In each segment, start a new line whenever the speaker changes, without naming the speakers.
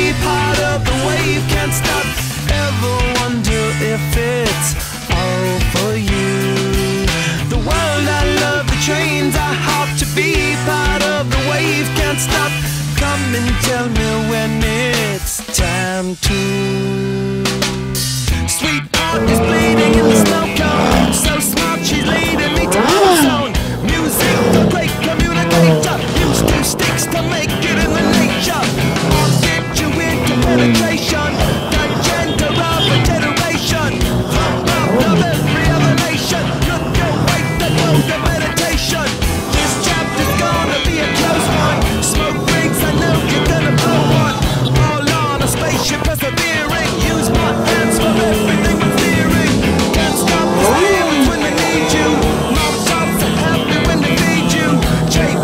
be part of the wave. Can't stop, ever wonder if it's all for you. The world I love, the trains I hop to be part of the wave. Can't stop, come and tell me when it's time to. Sweetheart is bleeding in the snow cone. So smart, she's leading me to home zone. Music, the great communicator. Use two sticks to make it in the nature. I'll get you into penetration. The gender of a generation. From of every other nation. Look your way, the road of meditation. This chapter's gonna be a close one. Smoke rings, I know you're gonna blow one. All on a spaceship persevering. Use my hands for everything but fearing. Can't stop the spirits when they need you. Mom tops are happy when they feed you.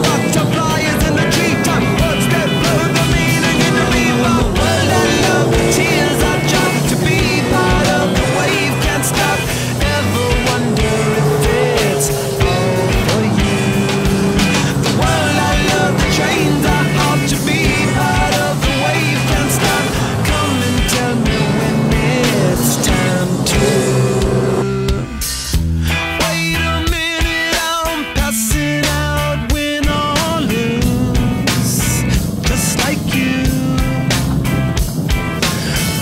Butterflies in the treetop. Words that blow the meaning in the bebop. World I love, the tears I drop to be part of the wave. Can't stop, ever wonder if it's all for you. The world I love, the trains I hop to be part of the wave. Can't stop, come and tell me when it's time to. Wait a minute, I'm passing out, win or lose, just like you.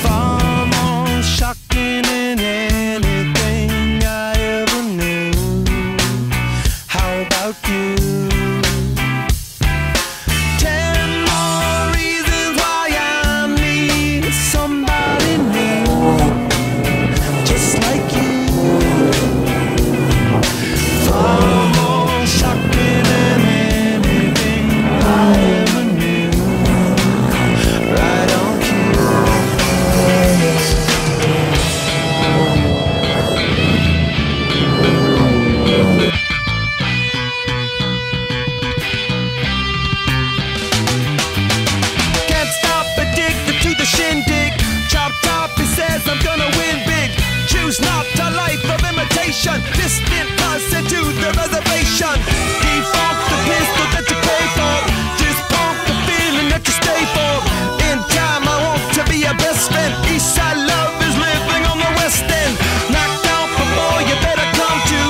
Far more shocking than anything I ever knew. How about you? 10 more reasons why I need somebody new, just like you. Far more shocking than anything I ever knew. Right on cue. Can't stop, addicted to the shindig. Chop top, he says I'm gonna win big. Choose not a life of imitation. Distant person to the reservation. Default the pistol that you pay for. Just pump the feeling that you stay for. In time I want to be your best friend. Eastside love is living on the west end. Knocked out before you better come to.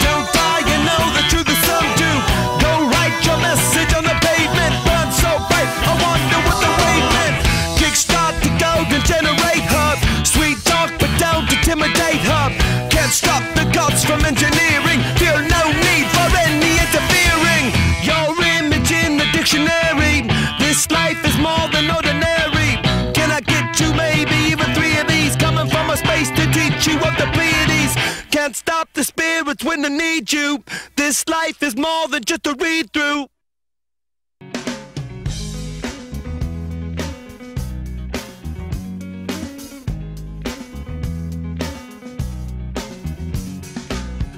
Don't die, you know the truth is some do. Go write your message on the pavement. Burn so bright, I wonder what the wave meant. Kickstart the golden generate hub. Sweet talk but don't intimidate hub. Can't stop the gods from engineering. Feel no need for any interfering. Your image in the dictionary. This life is more than ordinary. Can I get you maybe even 3 of these? Coming from a space to teach you of the Pleiades. Can't stop the spirits when they need you. This life is more than just a read through.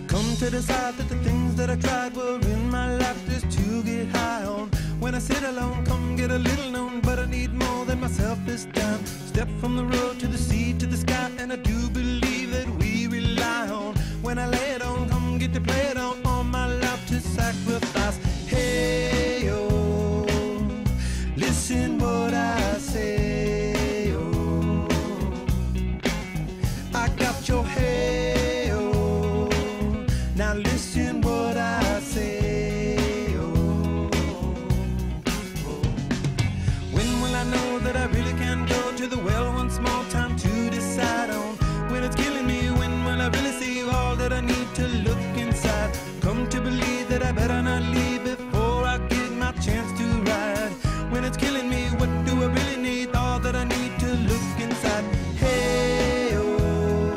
Come to decide that the things that I tried were in my life just to get high on. When I sit alone, come get a little known, but I need more than myself this time. Step from the road to the sea to the sky, and I do believe that we rely on. When I lay it on, come get to play it on. All my life to sacrifice. Hey, oh, listen what I say, oh. I got your hey, oh. Now listen what I say, oh. When will I know that I really can go to the well once more? Time to decide on. When it's killing me, when will I really see all that I need to look inside? Come to believe that I better not leave before I get my chance to ride. When it's killing me, what do I really need? All that I need to look inside. Hey, oh,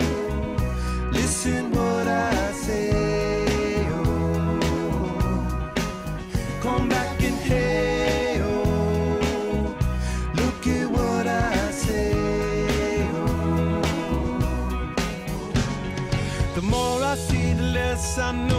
listen what I say, oh. Come back and hey, oh, look at what I say, oh. The more I see, the less I know.